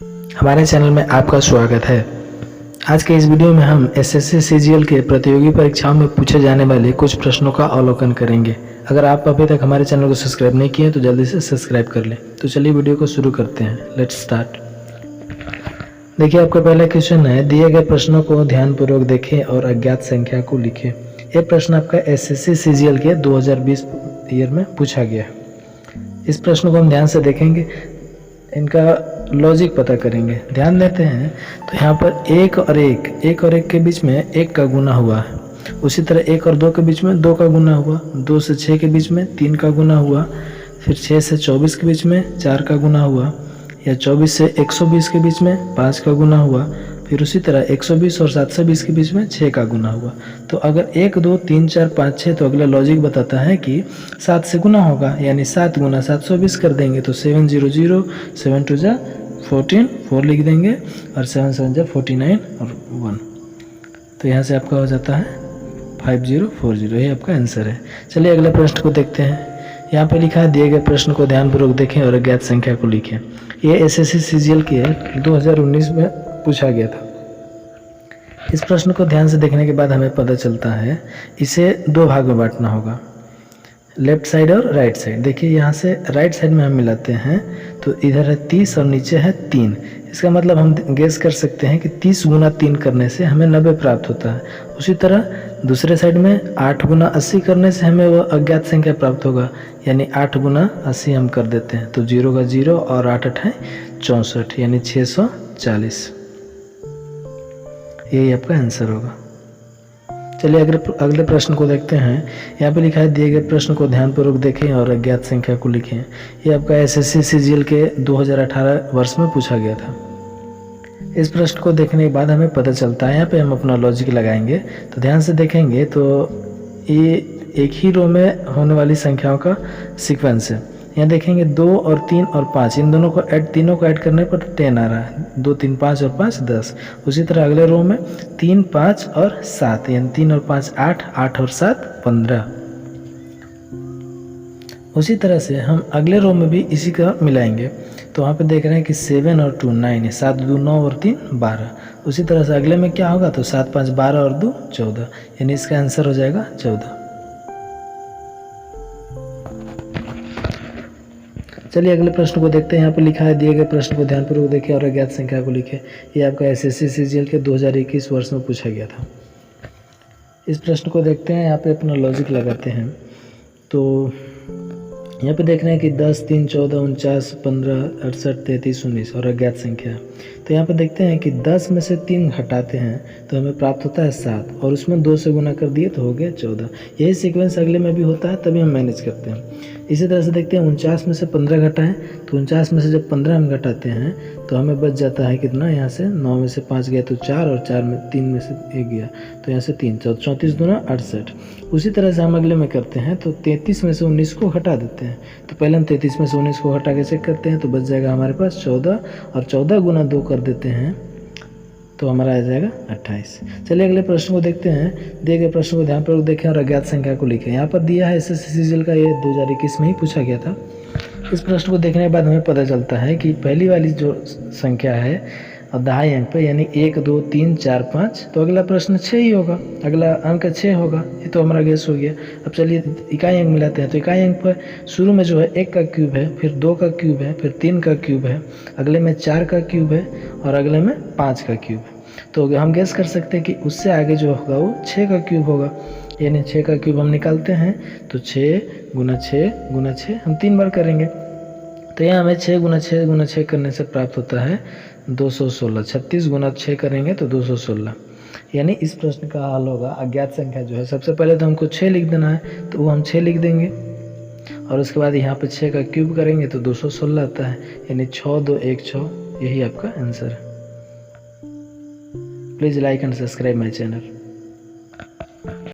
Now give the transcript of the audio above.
हमारे चैनल में आपका स्वागत है। आज के इस वीडियो में हम एसएससी सीजीएल के प्रतियोगी परीक्षाओं में पूछे जाने वाले कुछ प्रश्नों का अवलोकन करेंगे। अगर आप अभी तक हमारे चैनल को सब्सक्राइब नहीं किए तो जल्दी से सब्सक्राइब कर लें। तो चलिए वीडियो को शुरू करते हैं। Let's start. देखिए, आपका पहला क्वेश्चन है, दिए गए प्रश्नों को ध्यानपूर्वक देखें और अज्ञात संख्या को लिखें। यह प्रश्न आपका एसएससी सीजीएल के 2020 ईयर में पूछा गया है। इस प्रश्न को हम ध्यान से देखेंगे, इनका लॉजिक पता करेंगे। ध्यान देते हैं तो यहाँ पर एक और एक के बीच में एक का गुना हुआ है। उसी तरह 1 और 2 के बीच में 2 का गुना हुआ, 2 से 6 के बीच में 3 का गुना हुआ, फिर 6 से 24 के बीच में 4 का गुना हुआ, या 24 से 120 के बीच में 5 का गुना हुआ, फिर उसी तरह 120 और 720 के बीच में 6 का गुना हुआ। तो अगर 1 2 3 4 5 6 तो अगला लॉजिक बताता है कि 7 से गुना होगा, यानी 7 गुना 720 कर देंगे तो 700, 7 2 जा 14, 4 लिख देंगे और 7 7 जा 49 और 1। तो यहाँ से आपका हो जाता है 5040। ये आपका आंसर है। चलिए अगले प्रश्न को देखते हैं। यहाँ पे लिखा है, दिए गए प्रश्न को ध्यानपूर्वक देखें और अज्ञात संख्या को लिखें। ये एसएससी सीजीएल के 2019 में पूछा गया था। इस प्रश्न को ध्यान से देखने के बाद हमें पता चलता है इसे 2 भाग में बांटना होगा, लेफ्ट साइड और राइट साइड। देखिए, यहाँ से राइट साइड में हम मिलाते हैं तो इधर है 30 और नीचे है 3। इसका मतलब हम गेस कर सकते हैं कि 30 गुना 3 करने से हमें 90 प्राप्त होता है। उसी तरह दूसरे साइड में 8 गुना 80 करने से हमें वह अज्ञात संख्या प्राप्त होगा, यानी 8 गुना 80 हम कर देते हैं तो 0 का 0 और 8 8 है 64, यानी 640। यही आपका आंसर होगा। चलिए अगले प्रश्न को देखते हैं। यहाँ पे लिखा है, दिए गए प्रश्न को ध्यानपूर्वक देखें और अज्ञात संख्या को लिखें। ये आपका एसएससी सीजीएल के 2018 वर्ष में पूछा गया था। इस प्रश्न को देखने के बाद हमें पता चलता है, यहाँ पे हम अपना लॉजिक लगाएंगे। तो ध्यान से देखेंगे तो ये एक ही रो में होने वाली संख्याओं का सीक्वेंस है। यहाँ देखेंगे 2 और 3 और 5, इन दोनों को तीनों को ऐड करने पर 10 आ रहा है। 2 3 5 और 5 10। उसी तरह अगले रो में 3 5 और 7, यानी 3 और 5 8, 8 और 7 15। उसी तरह से हम अगले रो में भी इसी का मिलाएंगे। तो वहाँ पे देख रहे हैं कि 7 और 2 9 है, 7 2 9 और 3 12। उसी तरह से अगले में क्या होगा तो 7 5 12 और 2 14, यानी इसका आंसर हो जाएगा 14। चलिए अगले प्रश्न को देखते हैं। यहाँ पर लिखा है, दिए गए प्रश्न को ध्यानपूर्वक देखें और अज्ञात संख्या को लिखें। ये आपका एसएससी सीजीएल के 2021 वर्ष में पूछा गया था। इस प्रश्न को देखते हैं, यहाँ पे अपना लॉजिक लगाते हैं। तो यहाँ पे देख रहे हैं कि 10 3 14 49 15 68 33 19 और अज्ञात संख्या। तो यहाँ पे देखते हैं कि 10 में से 3 घटाते हैं तो हमें प्राप्त होता है 7, और उसमें 2 से गुना कर दिए तो हो गया 14। यही सीक्वेंस अगले में भी होता है, तभी हम मैनेज करते हैं। इसी तरह से देखते हैं 49 में से 15 घटाएं तो 49 में से जब 15 हम घटाते हैं तो हमें बच जाता है कितना, यहाँ से 9 में से 5 गया तो 4, और 4 में 3 में से 1 गया तो यहाँ से 3, 34 दूना 68। उसी तरह से हम अगले में करते हैं तो 33 में से 19 को हटा देते हैं। तो पहले हम 33 में से 19 को हटा के चेक करते हैं तो बच जाएगा हमारे पास 14, और 14 गुना 2 कर देते हैं तो हमारा आ जाएगा 28। चलिए अगले प्रश्न को देखते हैं। दिए गए प्रश्न को ध्यानपूर्वक देखें और अज्ञात संख्या को लिखें। यहाँ पर दिया है एसएससी सीजीएल का, ये 2021 में ही पूछा गया था। इस प्रश्न को देखने के बाद हमें पता चलता है कि पहली वाली जो संख्या है दहाई अंक पे, यानी 1 2 3 4 5, तो अगला प्रश्न 6 ही होगा, अगला अंक 6 होगा। ये तो हमारा गेस हो गया। अब चलिए इकाई अंक मिलाते हैं। तो इकाई अंक पर शुरू में जो है 1 का क्यूब है, फिर 2 का क्यूब है, फिर 3 का क्यूब है, अगले में 4 का क्यूब है और अगले में 5 का क्यूब है। तो हम गेस कर सकते हैं कि उससे आगे जो होगा वो 6 का क्यूब होगा, यानी 6 का क्यूब हम निकालते हैं तो 6 गुना 6 गुना 6 हम 3 बार करेंगे। तो यहाँ हमें 6 गुना 6 गुना 6 करने से प्राप्त होता है 216। 36 गुना 6 करेंगे तो 216, यानी इस प्रश्न का हल होगा अज्ञात संख्या जो है। सबसे पहले तो हमको 6 लिख देना है, तो वो हम 6 लिख देंगे, और उसके बाद यहाँ पे 6 का क्यूब करेंगे तो 216 आता है, यानी 6 2 1 6। यही आपका आंसर है। Please like and subscribe my channel.